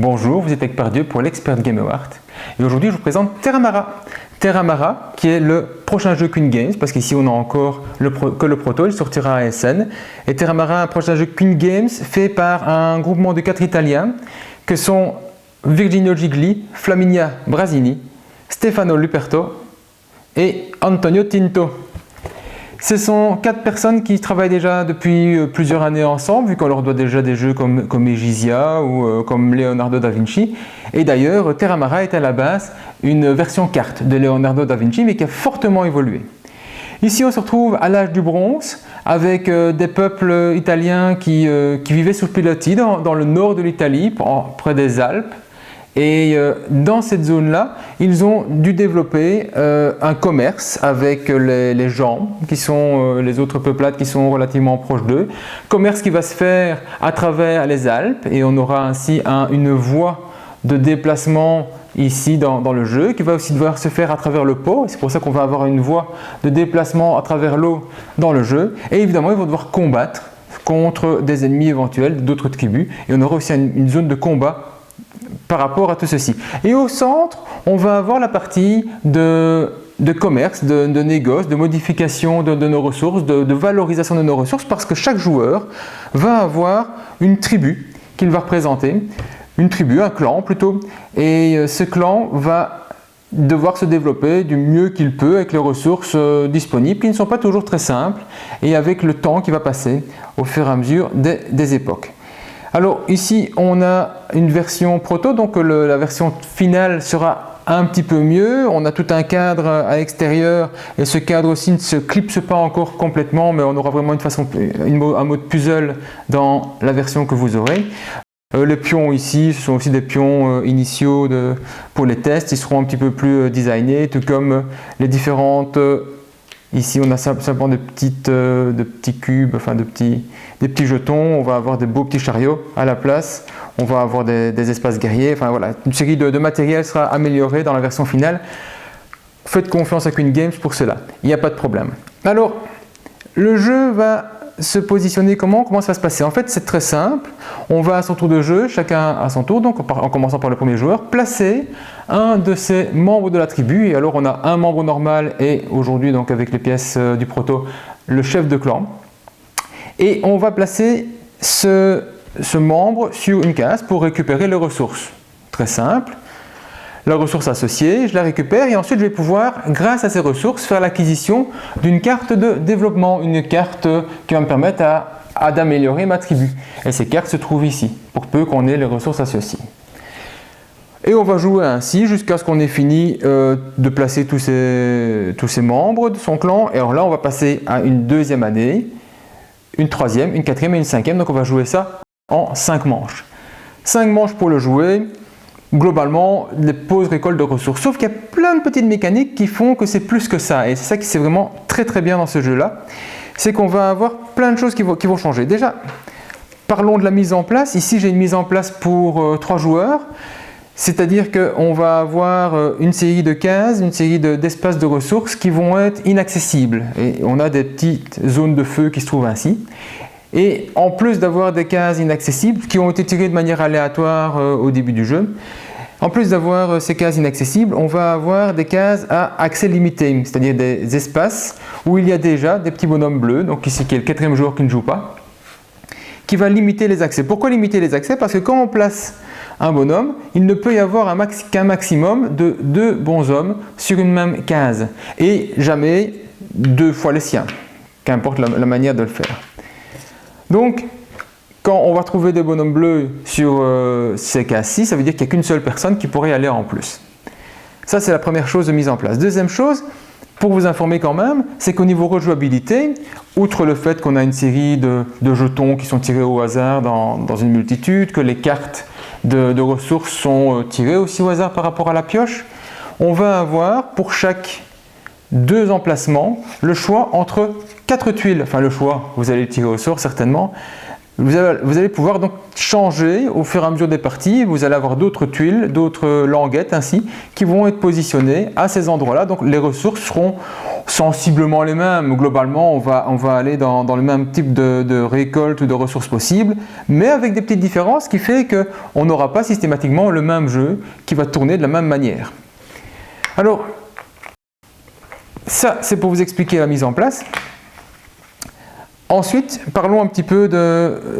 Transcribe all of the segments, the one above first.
Bonjour, vous êtes avec Pardieu pour l'Expert Game Award. Et aujourd'hui, je vous présente Terramara. Terramara, qui est le prochain jeu Queen Games, parce qu'ici on a encore que le proto, il sortira à Essen. Et Terramara, un prochain jeu Queen Games, fait par un groupement de 4 Italiens, que sont Virginio Gigli, Flaminia Brasini, Stefano Luperto et Antonio Tinto. Ce sont 4 personnes qui travaillent déjà depuis plusieurs années ensemble, vu qu'on leur doit déjà des jeux comme Egizia ou comme Leonardo da Vinci. Et d'ailleurs, Terramara est à la base une version carte de Leonardo da Vinci, mais qui a fortement évolué. Ici, on se retrouve à l'âge du bronze, avec des peuples italiens qui vivaient sous Piloti, dans le nord de l'Italie, près des Alpes. Et dans cette zone-là, ils ont dû développer un commerce avec les gens, qui sont les autres peuplades qui sont relativement proches d'eux. Commerce qui va se faire à travers les Alpes, et on aura ainsi une voie de déplacement ici dans le jeu, qui va aussi devoir se faire à travers le Pô. C'est pour ça qu'on va avoir une voie de déplacement à travers l'eau dans le jeu. Et évidemment, ils vont devoir combattre contre des ennemis éventuels d'autres tribus. Et on aura aussi une zone de combat par rapport à tout ceci. Et au centre, on va avoir la partie de commerce, de négoce, de modification de nos ressources, de valorisation de nos ressources, parce que chaque joueur va avoir une tribu qu'il va représenter, une tribu, un clan plutôt, et ce clan va devoir se développer du mieux qu'il peut avec les ressources disponibles, qui ne sont pas toujours très simples, et avec le temps qui va passer au fur et à mesure des époques. Alors ici on a une version proto, donc la version finale sera un petit peu mieux. On a tout un cadre à l'extérieur et ce cadre aussi ne se clipse pas encore complètement, mais on aura vraiment un mode puzzle dans la version que vous aurez. Les pions ici, ce sont aussi des pions initiaux pour les tests, ils seront un petit peu plus designés, tout comme les différentes... Ici, on a simplement de petits cubes, enfin des petits jetons. On va avoir des beaux petits chariots à la place. On va avoir des espaces guerriers. Enfin voilà, une série de matériel sera améliorée dans la version finale. Faites confiance à Queen Games pour cela. Il n'y a pas de problème. Alors, le jeu va se positionner comment ça va se passer? En fait, c'est très simple. On va à son tour de jeu, chacun à son tour, donc en commençant par le premier joueur, placer un de ses membres de la tribu. Et alors, on a un membre normal et aujourd'hui, donc avec les pièces du proto, le chef de clan. Et on va placer ce membre sur une case pour récupérer les ressources. Très simple. La ressource associée, je la récupère et ensuite je vais pouvoir, grâce à ces ressources, faire l'acquisition d'une carte de développement, une carte qui va me permettre d'améliorer ma tribu. Et ces cartes se trouvent ici, pour peu qu'on ait les ressources associées. Et on va jouer ainsi jusqu'à ce qu'on ait fini de placer tous ces membres de son clan. Et alors là, on va passer à une deuxième année, une troisième, une quatrième et une cinquième. Donc on va jouer ça en 5 manches. 5 manches pour le jouer. Globalement, les pauses récoltes de ressources. Sauf qu'il y a plein de petites mécaniques qui font que c'est plus que ça. Et c'est ça qui c'est vraiment très très bien dans ce jeu-là. C'est qu'on va avoir plein de choses qui vont changer. Déjà, parlons de la mise en place. Ici, j'ai une mise en place pour 3 joueurs. C'est-à-dire qu'on va avoir une série de cases, une série d'espaces de ressources qui vont être inaccessibles. Et on a des petites zones de feu qui se trouvent ainsi. Et en plus d'avoir des cases inaccessibles qui ont été tirées de manière aléatoire au début du jeu, en plus d'avoir ces cases inaccessibles, on va avoir des cases à accès limité, c'est-à-dire des espaces où il y a déjà des petits bonhommes bleus, donc ici qui est le 4e joueur qui ne joue pas, qui va limiter les accès. Pourquoi limiter les accès? Parce que quand on place un bonhomme, il ne peut y avoir qu'un maximum de 2 bonshommes sur une même case, et jamais 2 fois les siens, qu'importe la manière de le faire. Donc, quand on va trouver des bonhommes bleus sur ces cases-ci, ça veut dire qu'il n'y a qu'une seule personne qui pourrait y aller en plus. Ça, c'est la première chose de mise en place. Deuxième chose, pour vous informer quand même, c'est qu'au niveau rejouabilité, outre le fait qu'on a une série de jetons qui sont tirés au hasard dans une multitude, que les cartes de ressources sont tirées aussi au hasard par rapport à la pioche, on va avoir pour chaque 2 emplacements le choix entre 4 tuiles, enfin le choix, vous allez le tirer au sort certainement, Vous allez pouvoir donc changer au fur et à mesure des parties. Vous allez avoir d'autres tuiles, d'autres languettes ainsi, qui vont être positionnées à ces endroits-là. Donc les ressources seront sensiblement les mêmes. Globalement, on va aller dans le même type de récolte ou de ressources possibles, mais avec des petites différences, ce qui fait qu'on n'aura pas systématiquement le même jeu qui va tourner de la même manière. Alors, ça, c'est pour vous expliquer la mise en place. Ensuite, parlons un petit peu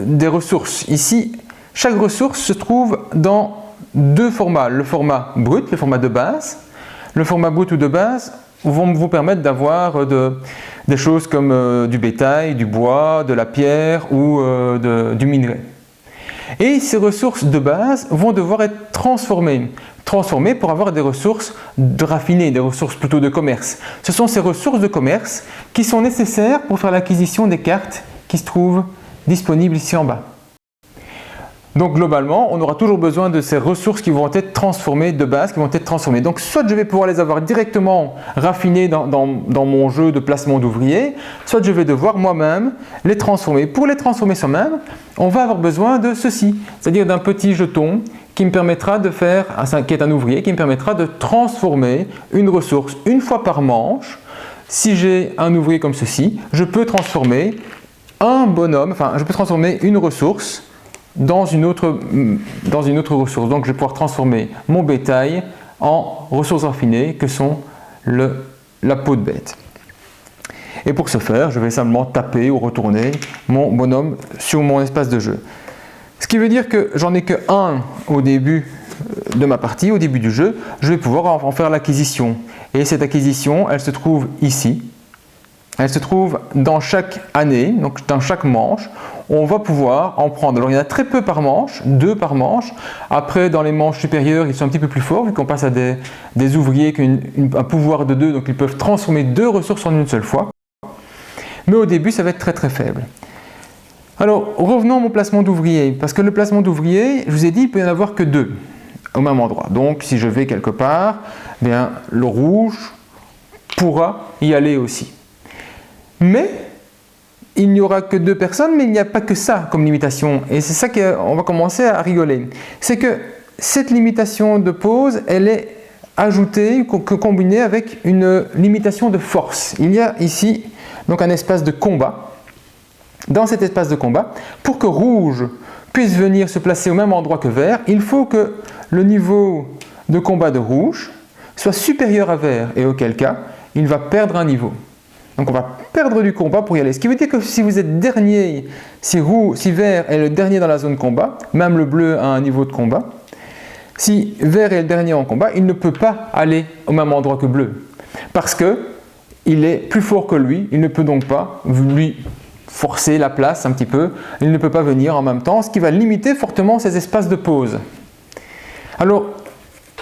des ressources. Ici, chaque ressource se trouve dans deux formats. Le format brut, le format de base. Le format brut ou de base vont vous permettre d'avoir des choses comme du bétail, du bois, de la pierre ou du minerai. Et ces ressources de base vont devoir être transformées pour avoir des ressources raffinées, des ressources plutôt de commerce. Ce sont ces ressources de commerce qui sont nécessaires pour faire l'acquisition des cartes qui se trouvent disponibles ici en bas. Donc globalement, on aura toujours besoin de ces ressources qui vont être transformées de base, qui vont être transformées. Donc soit je vais pouvoir les avoir directement raffinées dans mon jeu de placement d'ouvriers, soit je vais devoir moi-même les transformer. Pour les transformer soi-même, on va avoir besoin de ceci, c'est-à-dire d'un petit jeton qui me permettra de faire, qui est un ouvrier, qui me permettra de transformer une ressource une fois par manche. Si j'ai un ouvrier comme ceci, je peux transformer un bonhomme, enfin je peux transformer une ressource dans une autre ressource. Donc je vais pouvoir transformer mon bétail en ressources raffinées que sont la peau de bête. Et pour ce faire, je vais simplement taper ou retourner mon bonhomme sur mon espace de jeu. Ce qui veut dire que j'en ai que un au début de ma partie, au début du jeu, je vais pouvoir en faire l'acquisition. Et cette acquisition, elle se trouve ici. Elle se trouve dans chaque année, donc dans chaque manche. On va pouvoir en prendre. Alors il y en a très peu par manche, 2 par manche. Après, dans les manches supérieures, ils sont un petit peu plus forts, vu qu'on passe à des ouvriers qui ont un pouvoir de 2, donc ils peuvent transformer 2 ressources en une seule fois. Mais au début, ça va être très très faible. Alors, revenons à mon placement d'ouvrier, parce que le placement d'ouvrier, je vous ai dit, il peut y en avoir que 2 au même endroit. Donc, si je vais quelque part, bien, le rouge pourra y aller aussi. Mais, il n'y aura que 2 personnes, mais il n'y a pas que ça comme limitation. Et c'est ça qu'on va commencer à rigoler. C'est que cette limitation de pose, elle est ajoutée, combinée avec une limitation de force. Il y a ici donc un espace de combat. Dans cet espace de combat, pour que rouge puisse venir se placer au même endroit que vert, il faut que le niveau de combat de rouge soit supérieur à vert, et auquel cas, il va perdre un niveau. Donc on va perdre du combat pour y aller. Ce qui veut dire que si vous êtes dernier, si vert est le dernier dans la zone combat, même le bleu a un niveau de combat, si vert est le dernier en combat, il ne peut pas aller au même endroit que bleu. Parce qu'il est plus fort que lui, il ne peut donc pas lui forcer la place un petit peu, il ne peut pas venir en même temps, ce qui va limiter fortement ses espaces de pause. Alors,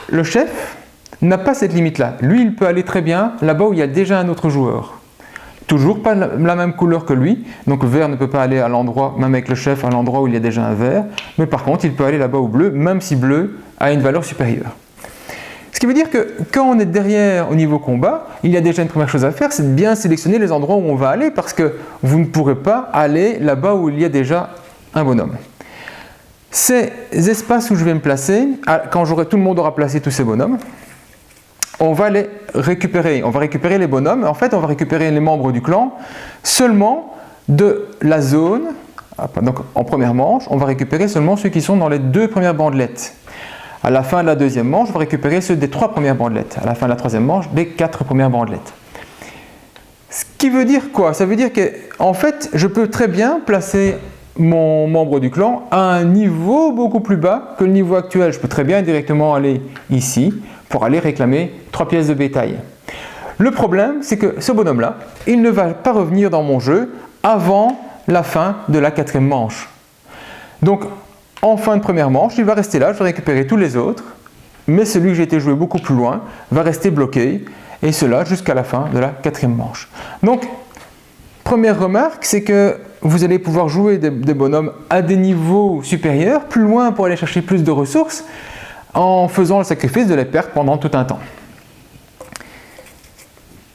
le chef n'a pas cette limite-là. Lui, il peut aller très bien là-bas où il y a déjà un autre joueur. Toujours pas la même couleur que lui, donc vert ne peut pas aller à l'endroit, même avec le chef, à l'endroit où il y a déjà un vert, mais par contre, il peut aller là-bas où bleu, même si bleu a une valeur supérieure. Ce qui veut dire que quand on est derrière au niveau combat, il y a déjà une première chose à faire, c'est de bien sélectionner les endroits où on va aller, parce que vous ne pourrez pas aller là-bas où il y a déjà un bonhomme. Ces espaces où je vais me placer, quand tout le monde aura placé tous ces bonhommes, on va les récupérer. On va récupérer les bonhommes. En fait, on va récupérer les membres du clan seulement de la zone. Donc, en première manche, on va récupérer seulement ceux qui sont dans les 2 premières bandelettes. À la fin de la deuxième manche, on va récupérer ceux des 3 premières bandelettes. À la fin de la troisième manche, des 4 premières bandelettes. Ce qui veut dire quoi? Ça veut dire qu'en fait, je peux très bien placer mon membre du clan à un niveau beaucoup plus bas que le niveau actuel. Je peux très bien directement aller ici pour aller réclamer 3 pièces de bétail. Le problème, c'est que ce bonhomme-là, il ne va pas revenir dans mon jeu avant la fin de la 4e manche. Donc, en fin de première manche, il va rester là, je vais récupérer tous les autres, mais celui que j'ai été joué beaucoup plus loin va rester bloqué, et cela jusqu'à la fin de la 4e manche. Donc, première remarque, c'est que vous allez pouvoir jouer des bonhommes à des niveaux supérieurs, plus loin pour aller chercher plus de ressources, en faisant le sacrifice de les perdre pendant tout un temps.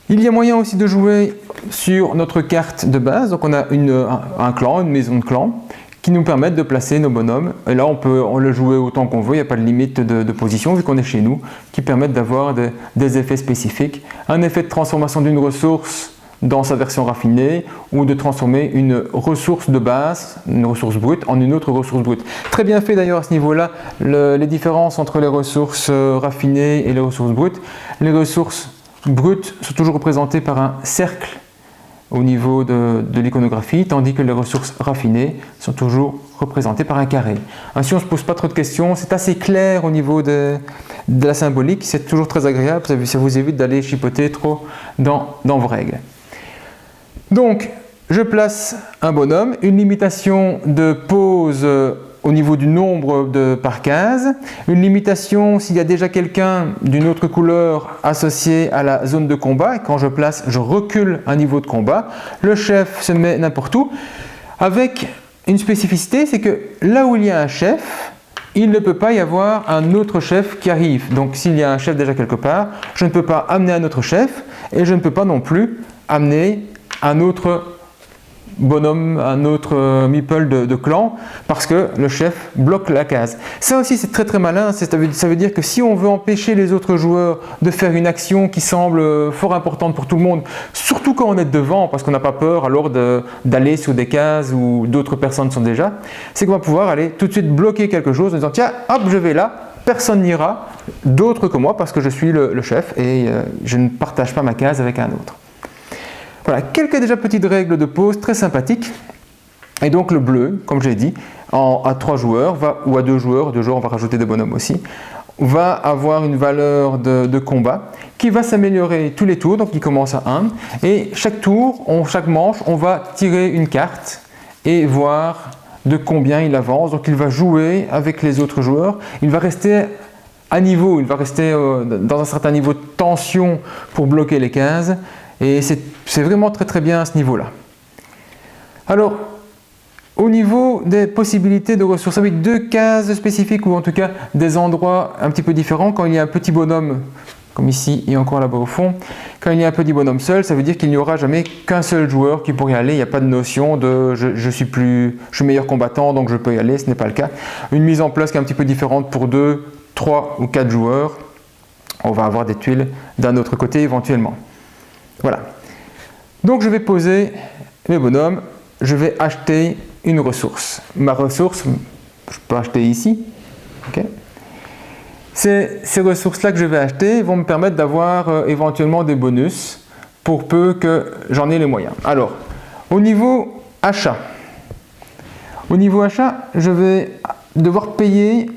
Il y a moyen aussi de jouer sur notre carte de base, donc on a un clan, une maison de clan, qui nous permettent de placer nos bonhommes. Et là, on peut le jouer autant qu'on veut, il n'y a pas de limite de position vu qu'on est chez nous, qui permettent d'avoir des effets spécifiques. Un effet de transformation d'une ressource dans sa version raffinée ou de transformer une ressource de base, une ressource brute, en une autre ressource brute. Très bien fait d'ailleurs à ce niveau-là, les différences entre les ressources raffinées et les ressources brutes. Les ressources brutes sont toujours représentées par un cercle au niveau de l'iconographie, tandis que les ressources raffinées sont toujours représentées par un carré. Ainsi, on ne se pose pas trop de questions, c'est assez clair au niveau de la symbolique, c'est toujours très agréable, ça vous évite d'aller chipoter trop dans vos règles. Donc, je place un bonhomme, une limitation de pose au niveau du nombre par case, une limitation s'il y a déjà quelqu'un d'une autre couleur associé à la zone de combat, et quand je place, je recule un niveau de combat. Le chef se met n'importe où, avec une spécificité, c'est que là où il y a un chef, il ne peut pas y avoir un autre chef qui arrive. Donc s'il y a un chef déjà quelque part, je ne peux pas amener un autre chef, et je ne peux pas non plus amener un autre bonhomme, un autre meeple de clan, parce que le chef bloque la case. Ça aussi c'est très très malin, ça veut dire que si on veut empêcher les autres joueurs de faire une action qui semble fort importante pour tout le monde, surtout quand on est devant, parce qu'on n'a pas peur alors d'aller sur des cases où d'autres personnes sont déjà, c'est qu'on va pouvoir aller tout de suite bloquer quelque chose en disant tiens, hop, je vais là, personne n'ira, d'autre que moi, parce que je suis le chef et je ne partage pas ma case avec un autre. Voilà, quelques déjà petites règles de pose très sympathiques. Et donc le bleu, comme j'ai dit, à 3 joueurs, ou à 2 joueurs, on va rajouter des bonhommes aussi, va avoir une valeur de combat qui va s'améliorer tous les tours, donc il commence à 1. Et chaque tour, chaque manche, on va tirer une carte et voir de combien il avance. Donc il va jouer avec les autres joueurs, il va rester à niveau, il va rester dans un certain niveau de tension pour bloquer les cases. Et c'est vraiment très très bien à ce niveau-là. Alors, au niveau des possibilités de ressources, avec 2 cases spécifiques ou en tout cas des endroits un petit peu différents. Quand il y a un petit bonhomme, comme ici et encore là-bas au fond, quand il y a un petit bonhomme seul, ça veut dire qu'il n'y aura jamais qu'un seul joueur qui pourrait y aller. Il n'y a pas de notion de je suis meilleur combattant donc je peux y aller, ce n'est pas le cas. Une mise en place qui est un petit peu différente pour 2, 3 ou 4 joueurs. On va avoir des tuiles d'un autre côté éventuellement. Voilà. Donc je vais poser mes bonhommes, je vais acheter une ressource. Ma ressource, je peux acheter ici. Okay. Ces ressources-là que je vais acheter vont me permettre d'avoir éventuellement des bonus pour peu que j'en ai les moyens. Alors, au niveau achat, je vais devoir payer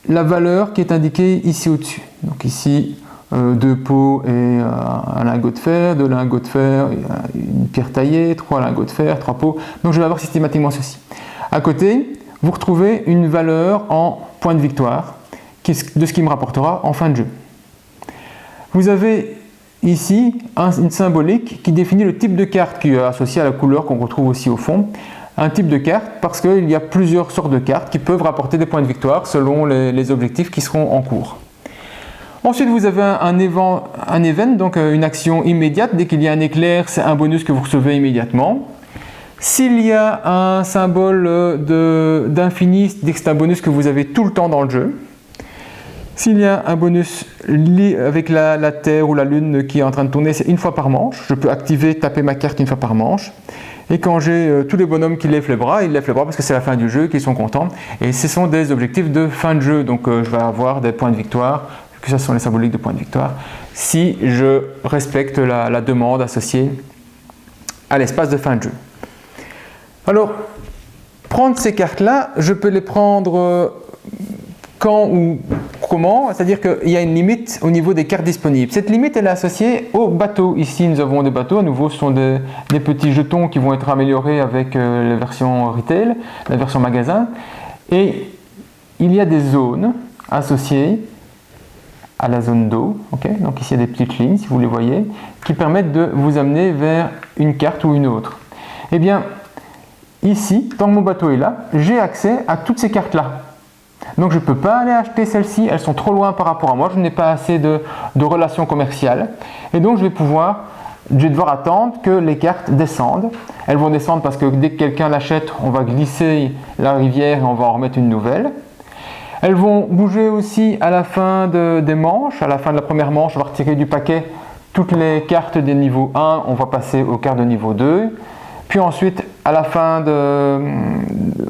la valeur qui est indiquée ici au-dessus. Donc ici, 2 pots et un lingot de fer, 2 lingots de fer, une pierre taillée, 3 lingots de fer, 3 pots. Donc je vais avoir systématiquement ceci. À côté, vous retrouvez une valeur en points de victoire de ce qui me rapportera en fin de jeu. Vous avez ici une symbolique qui définit le type de carte qui est associé à la couleur qu'on retrouve aussi au fond. Un type de carte parce qu'il y a plusieurs sortes de cartes qui peuvent rapporter des points de victoire selon les objectifs qui seront en cours. Ensuite, vous avez un event, donc une action immédiate. Dès qu'il y a un éclair, c'est un bonus que vous recevez immédiatement. S'il y a un symbole d'infini, c'est un bonus que vous avez tout le temps dans le jeu. S'il y a un bonus avec la Terre ou la Lune qui est en train de tourner, c'est une fois par manche. Je peux taper ma carte une fois par manche. Et quand j'ai tous les bonhommes qui lèvent les bras, ils lèvent les bras parce que c'est la fin du jeu, qu'ils sont contents. Et ce sont des objectifs de fin de jeu. Donc je vais avoir des points de victoire, que ce sont les symboliques de points de victoire, si je respecte la demande associée à l'espace de fin de jeu. Alors, prendre ces cartes-là, je peux les prendre quand ou comment, c'est-à-dire qu'il y a une limite au niveau des cartes disponibles. Cette limite, elle est associée aux bateaux. Ici, nous avons des bateaux. À nouveau, ce sont des petits jetons qui vont être améliorés avec la version retail, la version magasin. Et il y a des zones associées à la zone d'eau. Okay, donc ici, il y a des petites lignes, si vous les voyez, qui permettent de vous amener vers une carte ou une autre. Eh bien, ici, tant que mon bateau est là, j'ai accès à toutes ces cartes-là. Donc je ne peux pas aller acheter celles-ci, elles sont trop loin par rapport à moi, je n'ai pas assez de relations commerciales. Et donc je vais pouvoir je vais devoir attendre que les cartes descendent. Elles vont descendre parce que dès que quelqu'un l'achète, on va glisser la rivière et on va en remettre une nouvelle. Elles vont bouger aussi à la fin des manches. À la fin de la première manche, on va retirer du paquet toutes les cartes des niveaux 1, on va passer aux cartes de niveau 2. Puis ensuite, à la fin de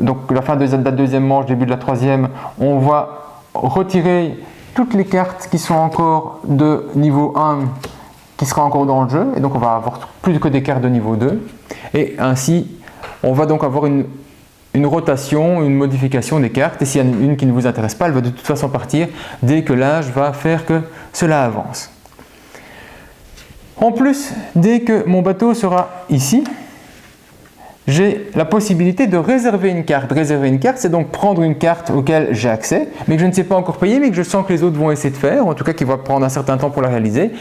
la deuxième manche, début de la troisième, on va retirer toutes les cartes qui sont encore de niveau 1 qui sera encore dans le jeu. Et donc on va avoir plus que des cartes de niveau 2. Et ainsi, on va donc avoir une rotation, une modification des cartes, et s'il y en a une qui ne vous intéresse pas, elle va de toute façon partir dès que l'âge va faire que cela avance. En plus, dès que mon bateau sera ici, j'ai la possibilité de réserver une carte. Réserver une carte, c'est donc prendre une carte auquel j'ai accès, mais que je ne sais pas encore payer, mais que je sens que les autres vont essayer de faire, en tout cas qui va prendre un certain temps pour la réaliser.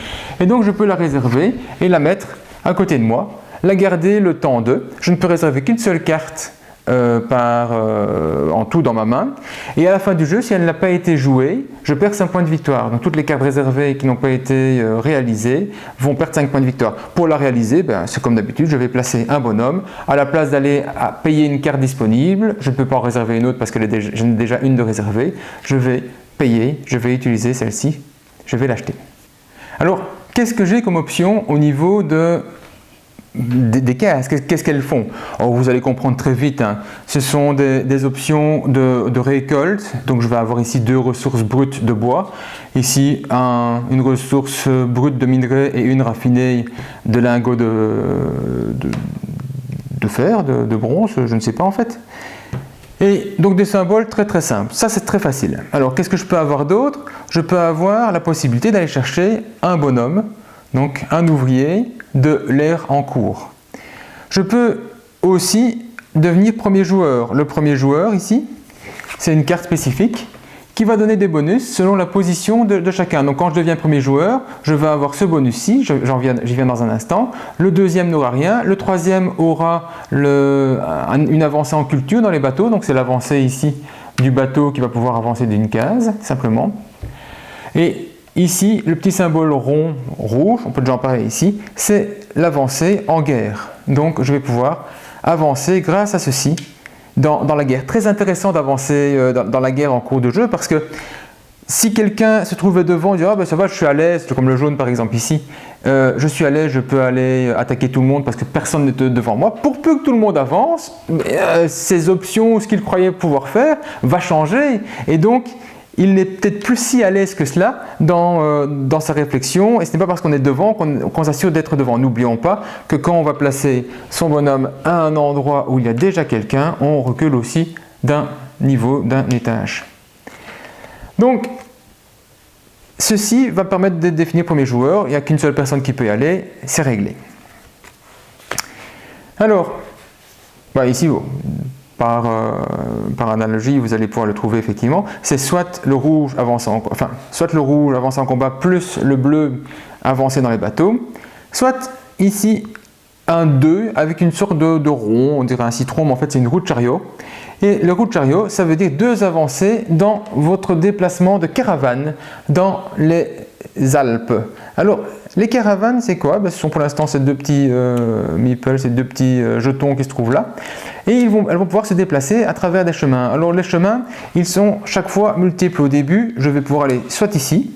Et donc je peux la réserver et la mettre à côté de moi, la garder le temps de. Je ne peux réserver qu'une seule carte en tout dans ma main, et à la fin du jeu, si elle n'a pas été jouée, je perds 5 points de victoire. Donc toutes les cartes réservées qui n'ont pas été réalisées vont perdre 5 points de victoire. Pour la réaliser, c'est comme d'habitude, je vais placer un bonhomme. À la place d'aller payer une carte disponible, je ne peux pas en réserver une autre parce que j'en ai déjà une de réservée, je vais payer, je vais utiliser celle-ci, je vais l'acheter. Alors, qu'est-ce que j'ai comme option au niveau des cases? Qu'est-ce qu'elles font? Alors, vous allez comprendre très vite, hein. Ce sont des options de récolte. Donc je vais avoir ici 2 ressources brutes de bois, ici une ressource brute de minerai et une raffinée de lingots de fer, de bronze, je ne sais pas en fait. Et donc des symboles très très simples, ça c'est très facile. Alors qu'est-ce que je peux avoir d'autre? Je peux avoir la possibilité d'aller chercher un bonhomme, donc un ouvrier de l'ère en cours. Je peux aussi devenir premier joueur. Le premier joueur ici, c'est une carte spécifique qui va donner des bonus selon la position de chacun. Donc quand je deviens premier joueur, je vais avoir ce bonus-ci, j'y viens dans un instant. Le deuxième n'aura rien, le troisième aura une avancée en culture dans les bateaux, donc c'est l'avancée ici du bateau qui va pouvoir avancer d'une case, simplement. Et ici, le petit symbole rond rouge, on peut déjà en parler ici, c'est l'avancée en guerre. Donc je vais pouvoir avancer grâce à ceci dans la guerre. Très intéressant d'avancer dans la guerre en cours de jeu parce que si quelqu'un se trouvait devant et dit « Ah ben ça va, je suis à l'aise », comme le jaune par exemple ici, je suis à l'aise, je peux aller attaquer tout le monde parce que personne n'est devant moi. Pour peu que tout le monde avance, ses options, ce qu'il croyait pouvoir faire, va changer et donc il n'est peut-être plus si à l'aise que cela dans sa réflexion, et ce n'est pas parce qu'on est devant qu'on s'assure d'être devant. N'oublions pas que quand on va placer son bonhomme à un endroit où il y a déjà quelqu'un, on recule aussi d'un niveau, d'un étage. Donc, ceci va permettre de définir premier joueur, il n'y a qu'une seule personne qui peut y aller, c'est réglé. Alors, ici, par analogie, vous allez pouvoir le trouver effectivement, c'est soit le rouge avance en combat plus le bleu avancer dans les bateaux, soit ici un 2 avec une sorte de rond, on dirait un citron, mais en fait c'est une roue de chariot. Et le roue de chariot, ça veut dire 2 avancées dans votre déplacement de caravane dans les Alpes. Alors, les caravanes, c'est quoi? Ce sont pour l'instant ces 2 petits meeples, ces 2 petits jetons qui se trouvent là. Et elles vont pouvoir se déplacer à travers des chemins. Alors les chemins, ils sont chaque fois multiples. Au début, je vais pouvoir aller soit ici.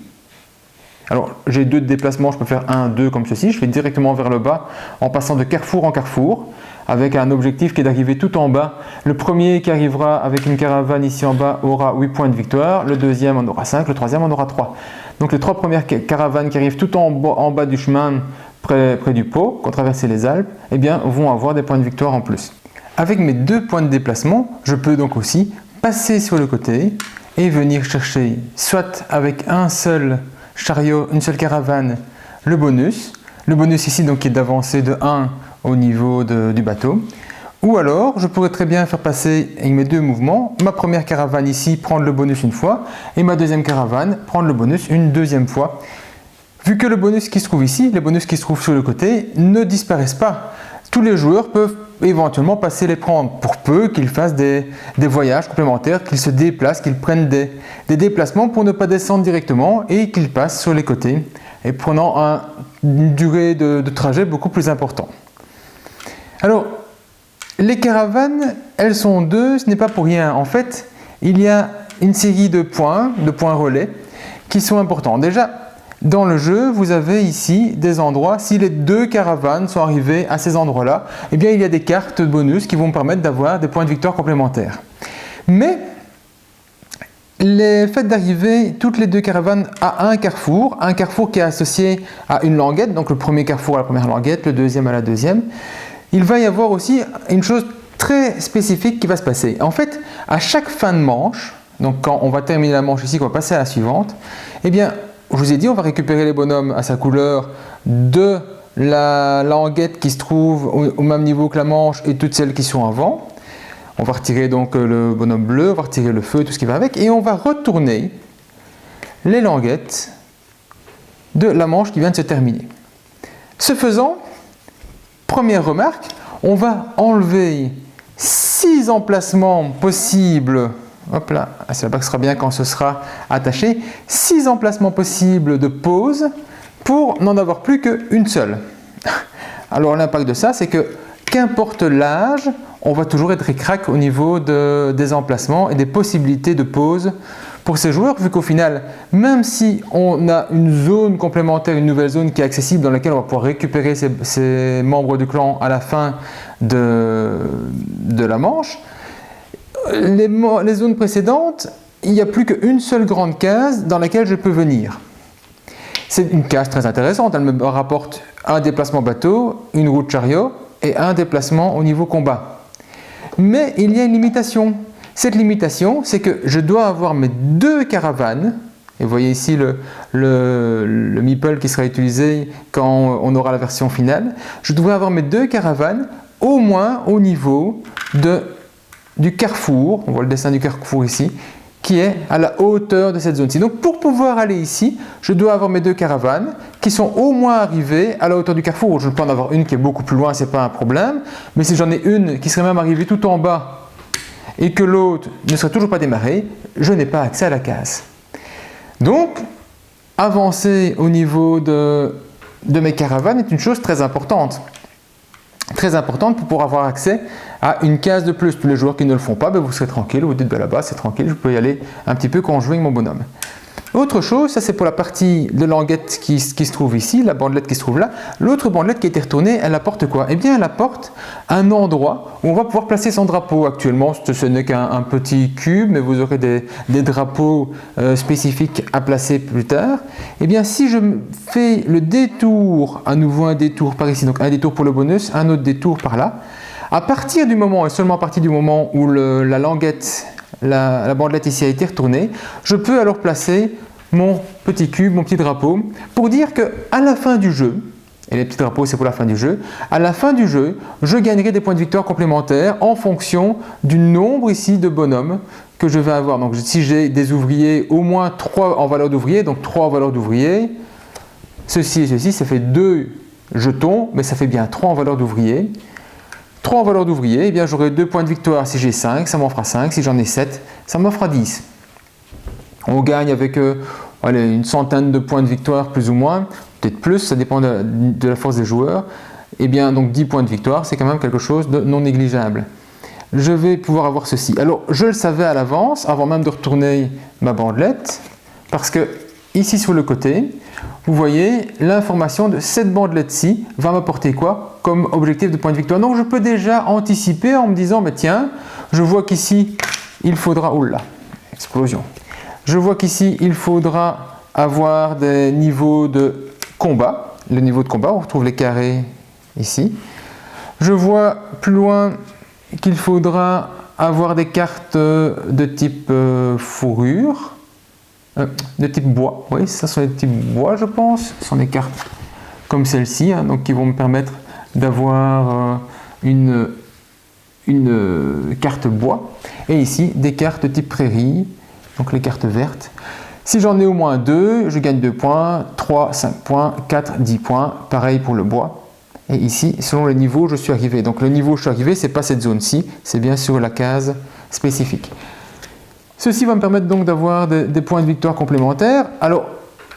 Alors j'ai 2 déplacements, je peux faire 1, 2 comme ceci. Je vais directement vers le bas en passant de carrefour en carrefour, avec un objectif qui est d'arriver tout en bas. Le premier qui arrivera avec une caravane ici en bas aura 8 points de victoire, le deuxième en aura 5, le troisième en aura 3. Donc les 3 premières caravanes qui arrivent tout en bas du chemin, près du Pô, qui ont traversé les Alpes, vont avoir des points de victoire en plus. Avec mes 2 points de déplacement, je peux donc aussi passer sur le côté et venir chercher, soit avec un seul chariot, une seule caravane, le bonus. Le bonus ici donc qui est d'avancer de 1 au niveau du bateau. Ou alors, je pourrais très bien faire passer avec mes 2 mouvements, ma première caravane ici, prendre le bonus une fois, et ma deuxième caravane, prendre le bonus une deuxième fois. Vu que le bonus qui se trouve ici, les bonus qui se trouvent sur le côté, ne disparaissent pas. Tous les joueurs peuvent éventuellement passer les prendre, pour peu qu'ils fassent des voyages complémentaires, qu'ils se déplacent, qu'ils prennent des déplacements pour ne pas descendre directement et qu'ils passent sur les côtés, et prenant un une durée de trajet beaucoup plus importante. Alors, les caravanes, elles sont deux, ce n'est pas pour rien. En fait, il y a une série de points relais, qui sont importants. Déjà, dans le jeu, vous avez ici des endroits, si les deux caravanes sont arrivées à ces endroits-là, eh bien il y a des cartes bonus qui vont permettre d'avoir des points de victoire complémentaires. Mais, le fait d'arriver toutes les deux caravanes à un carrefour qui est associé à une languette, donc le premier carrefour à la première languette, le deuxième à la deuxième, il va y avoir aussi une chose très spécifique qui va se passer. En fait, à chaque fin de manche, donc quand on va terminer la manche ici, qu'on va passer à la suivante, eh bien, je vous ai dit, on va récupérer les bonhommes à sa couleur de la languette qui se trouve au même niveau que la manche et toutes celles qui sont avant. On va retirer donc le bonhomme bleu, on va retirer le feu, tout ce qui va avec, et on va retourner les languettes de la manche qui vient de se terminer. Ce faisant, première remarque, on va enlever 6 emplacements possibles. Hop là, c'est là-bas que ce sera bien quand ce sera attaché. 6 emplacements possibles de pause pour n'en avoir plus qu'une seule. Alors l'impact de ça, c'est que qu'importe l'âge, on va toujours être ric-rac au niveau des emplacements et des possibilités de pause pour ces joueurs, vu qu'au final, même si on a une zone complémentaire, une nouvelle zone qui est accessible dans laquelle on va pouvoir récupérer ses membres du clan à la fin de la manche, les zones précédentes, il n'y a plus qu'une seule grande case dans laquelle je peux venir. C'est une case très intéressante, elle me rapporte un déplacement bateau, une route chariot et un déplacement au niveau combat. Mais il y a une limitation. Cette limitation, c'est que je dois avoir mes 2 caravanes, et vous voyez ici le meeple qui sera utilisé quand on aura la version finale, je dois avoir mes 2 caravanes au moins au niveau du carrefour, on voit le dessin du carrefour ici, qui est à la hauteur de cette zone-ci. Donc pour pouvoir aller ici, je dois avoir mes 2 caravanes qui sont au moins arrivées à la hauteur du carrefour. Je peux en avoir une qui est beaucoup plus loin, ce n'est pas un problème, mais si j'en ai une qui serait même arrivée tout en bas et que l'autre ne serait toujours pas démarrée, je n'ai pas accès à la case. Donc, avancer au niveau de mes caravanes est une chose très importante. Très importante pour pouvoir avoir accès à une case de plus. Tous les joueurs qui ne le font pas, ben vous serez tranquille, vous dites ben là-bas c'est tranquille, je peux y aller un petit peu quand je joue avec mon bonhomme. Autre chose, ça c'est pour la partie de languette qui se trouve ici, la bandelette qui se trouve là. L'autre bandelette qui a été retournée, elle apporte quoi? Eh bien elle apporte un endroit où on va pouvoir placer son drapeau. Actuellement ce n'est qu'un petit cube, mais vous aurez des drapeaux spécifiques à placer plus tard. Eh bien si je fais le détour, à nouveau un détour par ici, donc un détour pour le bonus, un autre détour par là, à partir du moment, et seulement à partir du moment où la languette, la bandelette ici a été retournée, je peux alors placer mon petit cube, mon petit drapeau, pour dire qu'à la fin du jeu, et les petits drapeaux c'est pour la fin du jeu, à la fin du jeu, je gagnerai des points de victoire complémentaires en fonction du nombre ici de bonhommes que je vais avoir. Donc si j'ai des ouvriers, au moins 3 en valeur d'ouvrier, donc 3 en valeur d'ouvrier, ceci et ceci, ça fait 2 jetons, mais ça fait bien 3 en valeur d'ouvrier. 3 en valeur d'ouvrier, eh bien j'aurai 2 points de victoire si j'ai 5, ça m'en fera 5, si j'en ai 7, ça m'en fera 10. On gagne avec une centaine de points de victoire plus ou moins, peut-être plus, ça dépend de la force des joueurs. Eh bien donc 10 points de victoire, c'est quand même quelque chose de non négligeable. Je vais pouvoir avoir ceci. Alors je le savais à l'avance, avant même de retourner ma bandelette, parce que ici sur le côté, vous voyez l'information de cette bandelette-ci va m'apporter quoi comme objectif de points de victoire. Donc je peux déjà anticiper en me disant, mais tiens, je vois qu'ici il faudra, oula, explosion. Je vois qu'ici il faudra avoir des niveaux de combat. Le niveau de combat, on retrouve les carrés ici. Je vois plus loin qu'il faudra avoir des cartes de type fourrure. De type bois, oui, ça sont des types bois, je pense. Ce sont des cartes comme celle-ci, hein, donc qui vont me permettre d'avoir une carte bois. Et ici, des cartes de type prairie, donc les cartes vertes. Si j'en ai au moins 2, je gagne 2 points, 3, 5 points, 4, 10 points. Pareil pour le bois. Et ici, selon le niveau où je suis arrivé. Donc le niveau où je suis arrivé, ce n'est pas cette zone-ci, c'est bien sur la case spécifique. Ceci va me permettre donc d'avoir des points de victoire complémentaires. Alors,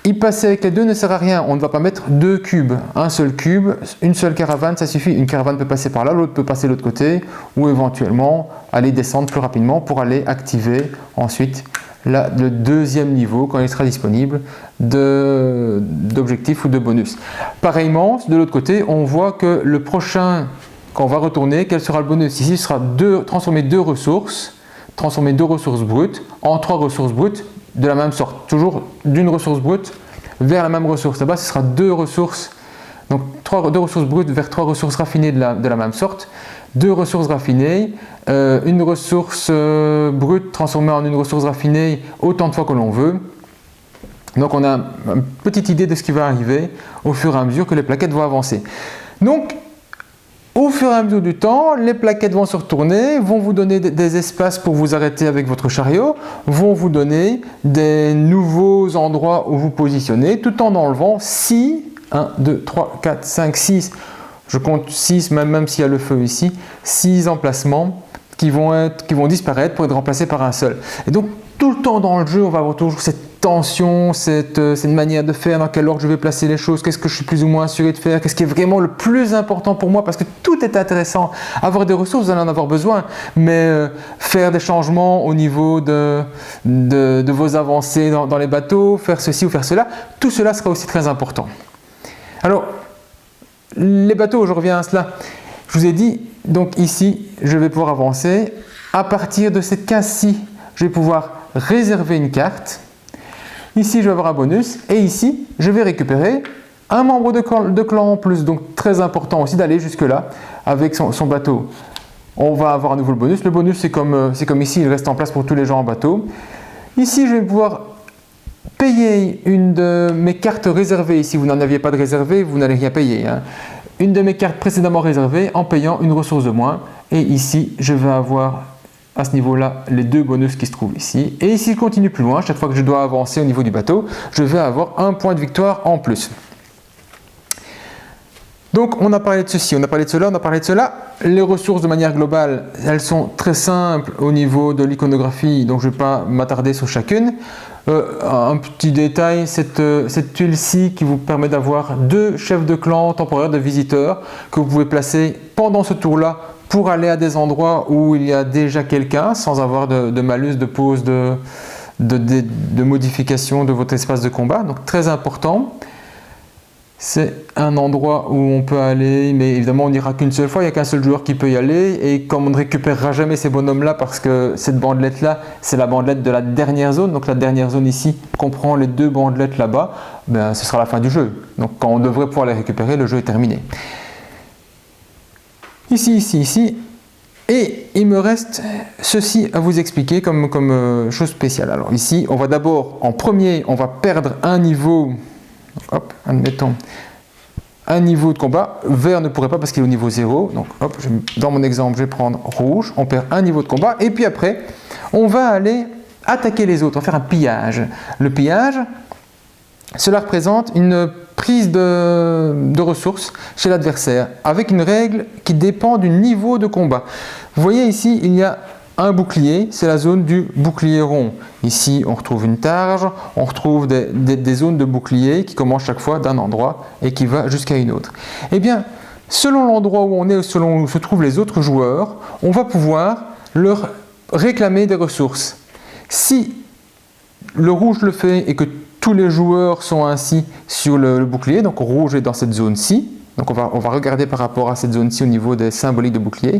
y passer avec les deux ne sert à rien. On ne va pas mettre deux cubes. Un seul cube, une seule caravane, ça suffit. Une caravane peut passer par là, l'autre peut passer de l'autre côté, ou éventuellement aller descendre plus rapidement pour aller activer ensuite le deuxième niveau quand il sera disponible d'objectifs ou de bonus. Pareillement, de l'autre côté, on voit que le prochain, quand on va retourner, quel sera le bonus? Ici, ce sera transformer deux ressources brutes en 3 ressources brutes de la même sorte. Toujours d'une ressource brute vers la même ressource. Là-bas, ce sera 2 ressources, donc 2 ressources brutes vers 3 ressources raffinées de la même sorte. 2 ressources raffinées, une ressource brute transformée en une ressource raffinée autant de fois que l'on veut. Donc on a une petite idée de ce qui va arriver au fur et à mesure que les plaquettes vont avancer. Donc au fur et à mesure du temps, les plaquettes vont se retourner, vont vous donner des espaces pour vous arrêter avec votre chariot, vont vous donner des nouveaux endroits où vous positionner, tout en enlevant 6, 1, 2, 3, 4, 5, 6, je compte 6, même s'il y a le feu ici, 6 emplacements qui vont disparaître pour être remplacés par un seul. Et donc, tout le temps dans le jeu, on va avoir toujours cette tension, cette manière de faire, dans quel ordre je vais placer les choses, qu'est-ce que je suis plus ou moins assuré de faire, qu'est-ce qui est vraiment le plus important pour moi, parce que tout est intéressant. Avoir des ressources, vous allez en avoir besoin, mais faire des changements au niveau de vos avancées dans les bateaux, faire ceci ou faire cela, tout cela sera aussi très important. Alors, les bateaux, je reviens à cela. Je vous ai dit, donc ici, je vais pouvoir avancer. À partir de cette case-ci, je vais pouvoir réserver une carte. Ici, je vais avoir un bonus. Et ici, je vais récupérer un membre de clan en plus. Donc, très important aussi d'aller jusque-là avec son bateau. On va avoir un nouveau bonus. Le bonus, c'est comme ici, il reste en place pour tous les gens en bateau. Ici, je vais pouvoir payer une de mes cartes réservées. Si vous n'en aviez pas de réservée, vous n'allez rien payer. Une de mes cartes précédemment réservées en payant une ressource de moins. Et ici, je vais avoir à ce niveau-là les 2 bonus qui se trouvent ici. Et ici, je continue plus loin. Chaque fois que je dois avancer au niveau du bateau, je vais avoir un point de victoire en plus. Donc, on a parlé de ceci, on a parlé de cela, on a parlé de cela. Les ressources, de manière globale, elles sont très simples au niveau de l'iconographie, donc je ne vais pas m'attarder sur chacune. Un petit détail, cette tuile-ci qui vous permet d'avoir 2 chefs de clan temporaires de visiteurs que vous pouvez placer pendant ce tour-là pour aller à des endroits où il y a déjà quelqu'un sans avoir de malus, de pause, de modification de votre espace de combat. Donc très important. C'est un endroit où on peut aller, mais évidemment on n'ira qu'une seule fois, il n'y a qu'un seul joueur qui peut y aller, et comme on ne récupérera jamais ces bonhommes-là, parce que cette bandelette-là, c'est la bandelette de la dernière zone, donc la dernière zone ici comprend les 2 bandelettes là-bas, ben, ce sera la fin du jeu. Donc quand on devrait pouvoir les récupérer, le jeu est terminé. Ici, ici, ici, et il me reste ceci à vous expliquer comme chose spéciale. Alors ici, on va d'abord, en premier, on va perdre un niveau. Hop, admettons un niveau de combat. Vert ne pourrait pas parce qu'il est au niveau 0. Donc, hop, dans mon exemple, je vais prendre rouge. On perd un niveau de combat. Et puis après, on va aller attaquer les autres. On va faire un pillage. Le pillage, cela représente une prise de ressources chez l'adversaire avec une règle qui dépend du niveau de combat. Vous voyez ici, il y a un bouclier, c'est la zone du bouclier rond. Ici, on retrouve une targe, on retrouve des zones de bouclier qui commencent chaque fois d'un endroit et qui va jusqu'à une autre. Eh bien, selon l'endroit où on est, selon où se trouvent les autres joueurs, on va pouvoir leur réclamer des ressources. Si le rouge le fait et que tous les joueurs sont ainsi sur le bouclier, donc rouge est dans cette zone-ci, donc on va regarder par rapport à cette zone-ci au niveau des symboliques de bouclier.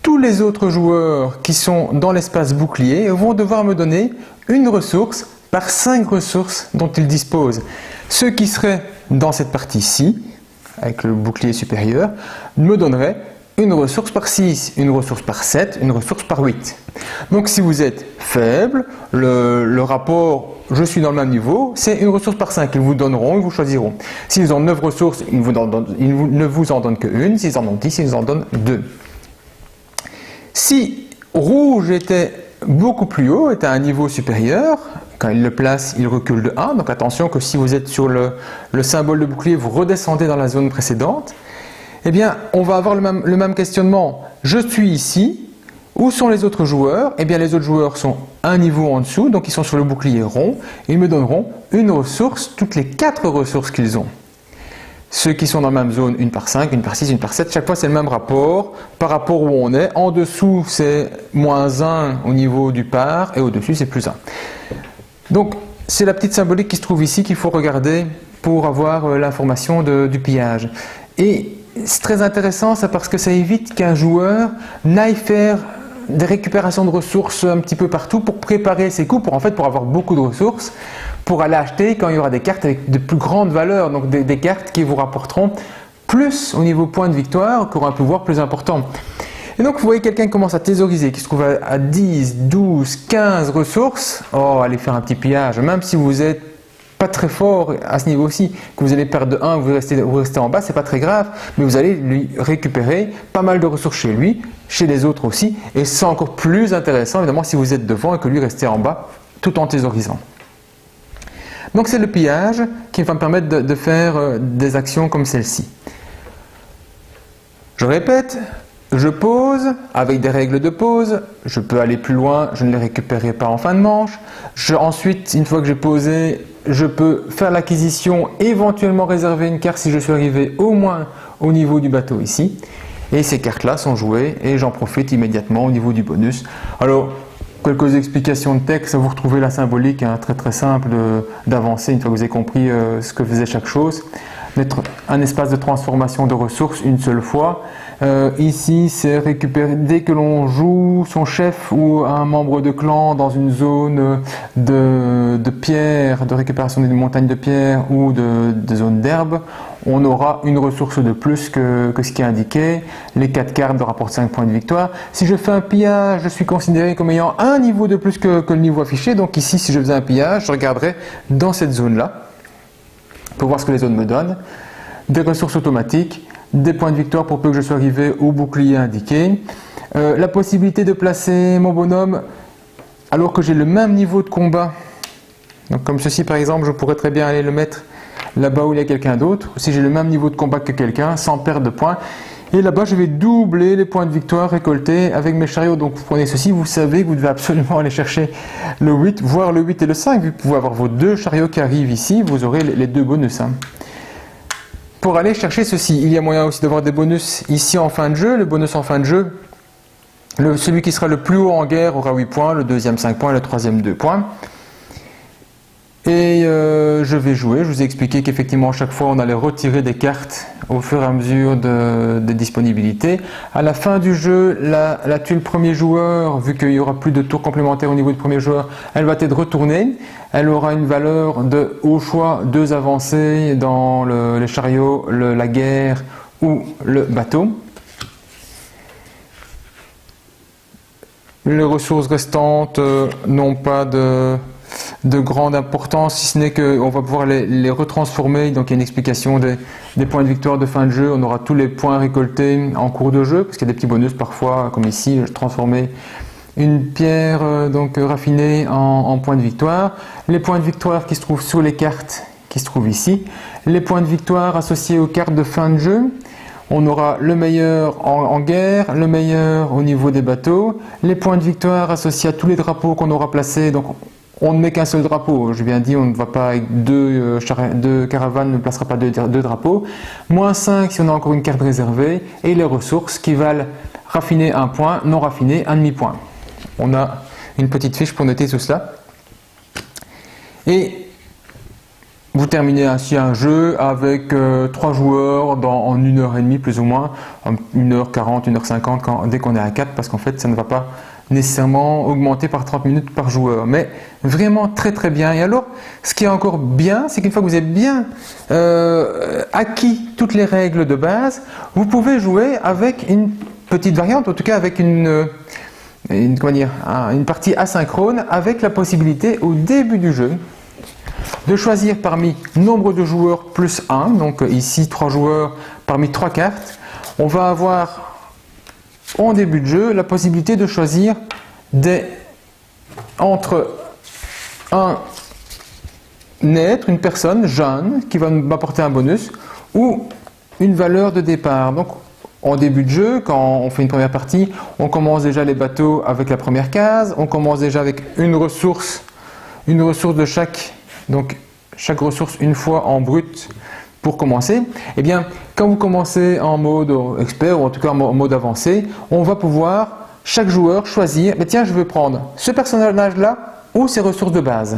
Tous les autres joueurs qui sont dans l'espace bouclier vont devoir me donner une ressource par 5 ressources dont ils disposent. Ceux qui seraient dans cette partie-ci, avec le bouclier supérieur, me donneraient une ressource par 6, une ressource par 7, une ressource par 8. Donc si vous êtes faible, le rapport je suis dans le même niveau, c'est une ressource par 5. Ils vous donneront, ils vous choisiront. S'ils ont 9 ressources, ils ne vous en donnent qu'une. S'ils en ont 10, ils en donnent 2. Si rouge était beaucoup plus haut, était à un niveau supérieur, quand il le place, il recule de 1. Donc attention que si vous êtes sur le symbole de bouclier, vous redescendez dans la zone précédente. Eh bien, on va avoir le même questionnement. Je suis ici, Où sont les autres joueurs? Eh bien les autres joueurs sont un niveau en dessous, donc ils sont sur le bouclier rond, et ils me donneront une ressource, toutes les 4 ressources qu'ils ont. Ceux qui sont dans la même zone, 1 par 5, 1 par 6, 1 par 7, chaque fois c'est le même rapport par rapport où on est. En dessous c'est moins 1 au niveau du par et au-dessus c'est plus 1. Donc c'est la petite symbolique qui se trouve ici qu'il faut regarder pour avoir l'information du pillage. Et c'est très intéressant ça parce que ça évite qu'un joueur n'aille faire des récupérations de ressources un petit peu partout pour préparer ses coups, pour avoir beaucoup de ressources, pour aller acheter quand il y aura des cartes avec de plus grandes valeurs, donc des cartes qui vous rapporteront plus au niveau point de victoire, qui auront un pouvoir plus important. Et donc vous voyez quelqu'un qui commence à thésauriser, qui se trouve à 10, 12, 15 ressources, oh allez faire un petit pillage, même si vous êtes pas très fort à ce niveau-ci, que vous allez perdre de 1, vous restez en bas, c'est pas très grave, mais vous allez lui récupérer pas mal de ressources chez lui, chez les autres aussi, et c'est encore plus intéressant évidemment si vous êtes devant et que lui restez en bas tout en thésaurisant. Donc c'est le pillage qui va me permettre de faire des actions comme celle-ci. Je répète, je pose avec des règles de pause, je peux aller plus loin, je ne les récupérerai pas en fin de manche. Ensuite, une fois que j'ai posé, je peux faire l'acquisition, éventuellement réserver une carte si je suis arrivé au moins au niveau du bateau ici. Et ces cartes-là sont jouées et j'en profite immédiatement au niveau du bonus. Alors, quelques explications de texte, vous retrouvez la symbolique, hein, très très simple d'avancer une fois que vous avez compris ce que faisait chaque chose. Mettre un espace de transformation de ressources une seule fois. Ici, c'est récupérer dès que l'on joue son chef ou un membre de clan dans une zone de pierre, de récupération d'une montagne de pierre ou de zone d'herbe, on aura une ressource de plus que ce qui est indiqué. Les 4 cartes rapportent 5 points de victoire. Si je fais un pillage, je suis considéré comme ayant un niveau de plus que le niveau affiché. Donc ici, si je faisais un pillage, je regarderais dans cette zone-là pour voir ce que les zones me donnent. Des ressources automatiques, des points de victoire pour peu que je sois arrivé au bouclier indiqué. La possibilité de placer mon bonhomme alors que j'ai le même niveau de combat. Donc comme ceci par exemple, je pourrais très bien aller le mettre là-bas où il y a quelqu'un d'autre, si j'ai le même niveau de combat que quelqu'un, sans perdre de points. Et là-bas, je vais doubler les points de victoire récoltés avec mes chariots. Donc vous prenez ceci, vous savez que vous devez absolument aller chercher le 8, voire le 8 et le 5. Vous pouvez avoir vos 2 chariots qui arrivent ici, vous aurez les 2 bonus. Hein. Pour aller chercher ceci, il y a moyen aussi d'avoir des bonus ici en fin de jeu. Le bonus en fin de jeu, celui qui sera le plus haut en guerre aura 8 points, le deuxième 5 points, le troisième 2 points. Et je vais jouer, je vous ai expliqué qu'effectivement chaque fois on allait retirer des cartes au fur et à mesure des disponibilités. À la fin du jeu, la tuile premier joueur, vu qu'il n'y aura plus de tours complémentaires au niveau du premier joueur, elle va être retournée. Elle aura une valeur de, au choix, 2 avancées dans les chariots, la guerre ou le bateau. Les ressources restantes n'ont pas de grande importance, si ce n'est qu'on va pouvoir les retransformer. Donc il y a une explication des points de victoire de fin de jeu. On aura tous les points récoltés en cours de jeu, parce qu'il y a des petits bonus parfois, comme ici, transformer une pierre raffinée en points de victoire. Les points de victoire qui se trouvent sur les cartes qui se trouvent ici. Les points de victoire associés aux cartes de fin de jeu. On aura le meilleur en guerre, le meilleur au niveau des bateaux. Les points de victoire associés à tous les drapeaux qu'on aura placés. Donc on ne met qu'un seul drapeau. Je viens de dire, on ne va pas avec 2 caravanes, ne placera pas 2 drapeaux. Moins 5 si on a encore une carte réservée. Et les ressources qui valent raffiner 1 point, non raffiner 1 demi-point. On a une petite fiche pour noter tout cela. Et vous terminez ainsi un jeu avec 3 joueurs en 1h30 plus ou moins, 1h40, 1h50 dès qu'on est à 4, parce qu'en fait ça ne va pas nécessairement augmenter par 30 minutes par joueur, mais vraiment très très bien. Et alors, ce qui est encore bien, c'est qu'une fois que vous avez bien acquis toutes les règles de base, vous pouvez jouer avec une petite variante, en tout cas avec une partie asynchrone, avec la possibilité au début du jeu de choisir parmi nombre de joueurs plus 1, donc ici 3 joueurs parmi 3 cartes. On va avoir en début de jeu la possibilité de choisir entre un être, une personne jeune qui va m'apporter un bonus, ou une valeur de départ. Donc en début de jeu, quand on fait une première partie, on commence déjà les bateaux avec la première case, on commence déjà avec une ressource de chaque, donc chaque ressource une fois en brut pour commencer. Eh bien, quand vous commencez en mode expert ou en tout cas en mode avancé, on va pouvoir, chaque joueur, choisir, mais tiens, je veux prendre ce personnage-là ou ses ressources de base,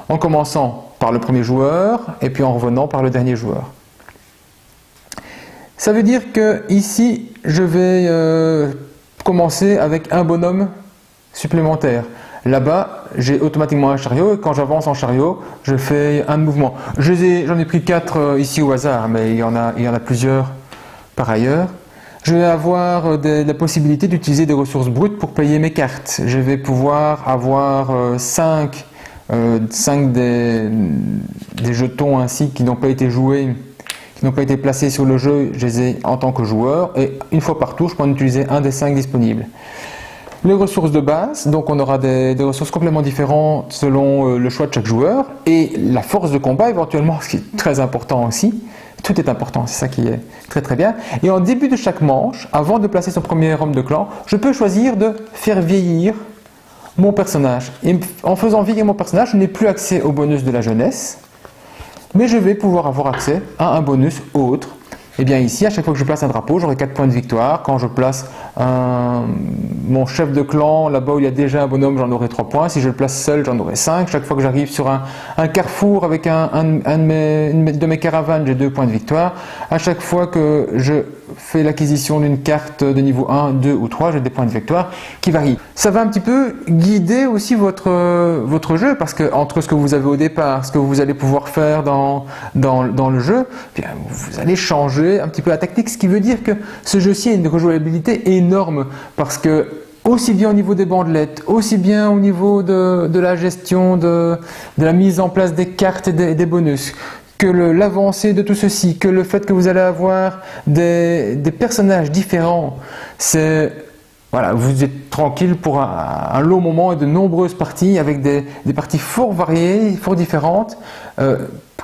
en commençant par le premier joueur et puis en revenant par le dernier joueur. Ça veut dire que ici, je vais commencer avec un bonhomme supplémentaire. Là-bas, j'ai automatiquement un chariot et quand j'avance en chariot, je fais un mouvement. J'en ai pris 4 ici au hasard, mais il y en a plusieurs par ailleurs. Je vais avoir la possibilité d'utiliser des ressources brutes pour payer mes cartes. Je vais pouvoir avoir 5 des jetons ainsi qui n'ont pas été joués, qui n'ont pas été placés sur le jeu, je les ai en tant que joueur et une fois par tour, je peux en utiliser un des 5 disponibles. Les ressources de base, donc on aura des ressources complètement différentes selon le choix de chaque joueur et la force de combat éventuellement, ce qui est très important aussi. Tout est important, c'est ça qui est très très bien. Et en début de chaque manche, avant de placer son premier homme de clan, je peux choisir de faire vieillir mon personnage. Et en faisant vieillir mon personnage, je n'ai plus accès au bonus de la jeunesse, mais je vais pouvoir avoir accès à un bonus autre. Et bien ici, à chaque fois que je place un drapeau, j'aurai 4 points de victoire. Quand je place mon chef de clan, là-bas où il y a déjà un bonhomme, j'en aurai 3 points. Si je le place seul, j'en aurai 5. Chaque fois que j'arrive sur un carrefour avec une de mes caravanes, j'ai 2 points de victoire. À chaque fois que je fais l'acquisition d'une carte de niveau 1, 2 ou 3, j'ai des points de victoire qui varient. Ça va un petit peu guider aussi votre jeu parce que entre ce que vous avez au départ, ce que vous allez pouvoir faire dans le jeu, bien, vous allez changer un petit peu la tactique, ce qui veut dire que ce jeu-ci a une rejouabilité énorme parce que aussi bien au niveau des bandelettes, aussi bien au niveau de la gestion, de la mise en place des cartes et des bonus, que l'avancée de tout ceci, que le fait que vous allez avoir des personnages différents, voilà, vous êtes tranquille pour un long moment et de nombreuses parties avec des parties fort variées, fort différentes,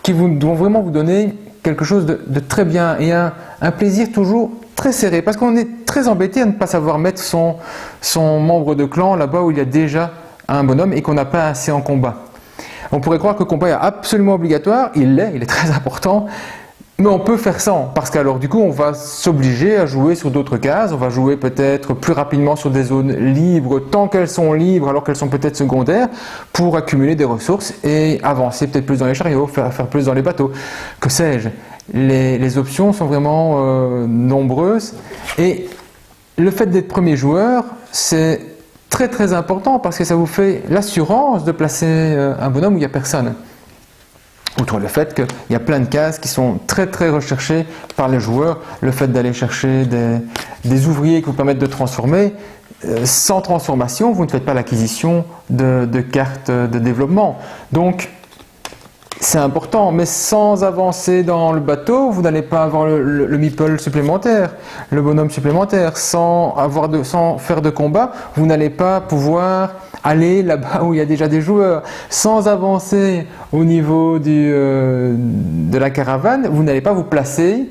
qui vont vraiment vous donner quelque chose de très bien et un plaisir toujours très serré parce qu'on est très embêté à ne pas savoir mettre son membre de clan là-bas où il y a déjà un bonhomme et qu'on n'a pas assez en combat. On pourrait croire que le combat est absolument obligatoire, il est très important, mais on peut faire sans, parce qu'alors du coup on va s'obliger à jouer sur d'autres cases, on va jouer peut-être plus rapidement sur des zones libres, tant qu'elles sont libres alors qu'elles sont peut-être secondaires, pour accumuler des ressources et avancer peut-être plus dans les chariots, faire plus dans les bateaux, que sais-je. Les options sont vraiment nombreuses et le fait d'être premier joueur, c'est très très important parce que ça vous fait l'assurance de placer un bonhomme où il n'y a personne. Outre le fait qu'il y a plein de cases qui sont très très recherchées par les joueurs, le fait d'aller chercher des ouvriers qui vous permettent de transformer, sans transformation, vous ne faites pas l'acquisition de cartes de développement. Donc c'est important, mais sans avancer dans le bateau, vous n'allez pas avoir le meeple supplémentaire, le bonhomme supplémentaire. Sans faire de combat, vous n'allez pas pouvoir aller là-bas où il y a déjà des joueurs. Sans avancer au niveau de la caravane, vous n'allez pas vous placer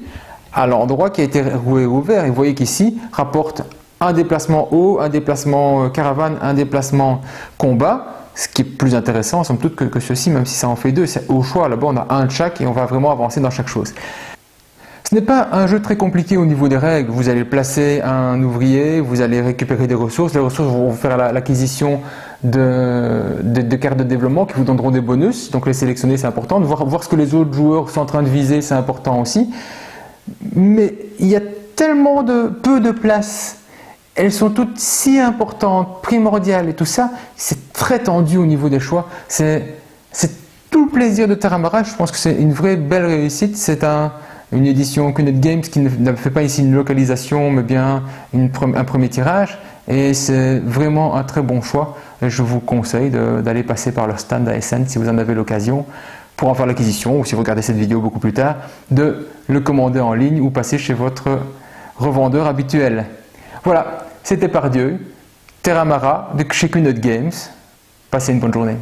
à l'endroit qui a été ouvert. Et vous voyez qu'ici, rapporte un déplacement haut, un déplacement caravane, un déplacement combat. Ce qui est plus intéressant, somme toute, que ceci, même si ça en fait 2, c'est au choix. Là-bas, on a un de chaque et on va vraiment avancer dans chaque chose. Ce n'est pas un jeu très compliqué au niveau des règles. Vous allez placer un ouvrier, vous allez récupérer des ressources. Les ressources vont vous faire l'acquisition de cartes de développement qui vous donneront des bonus. Donc les sélectionner, c'est important. De voir ce que les autres joueurs sont en train de viser, c'est important aussi. Mais il y a tellement peu de place. Elles sont toutes si importantes, primordiales et tout ça, c'est très tendu au niveau des choix. C'est tout le plaisir de Terramara. Je pense que c'est une vraie belle réussite. C'est une édition Knuet Games qui ne fait pas ici une localisation, mais bien un premier tirage. Et c'est vraiment un très bon choix. Et je vous conseille d'aller passer par leur stand à Essen si vous en avez l'occasion pour en faire l'acquisition, ou si vous regardez cette vidéo beaucoup plus tard, de le commander en ligne ou passer chez votre revendeur habituel. Voilà. C'était Pardieu, Terramara de chez Knuet Games. Passez une bonne journée.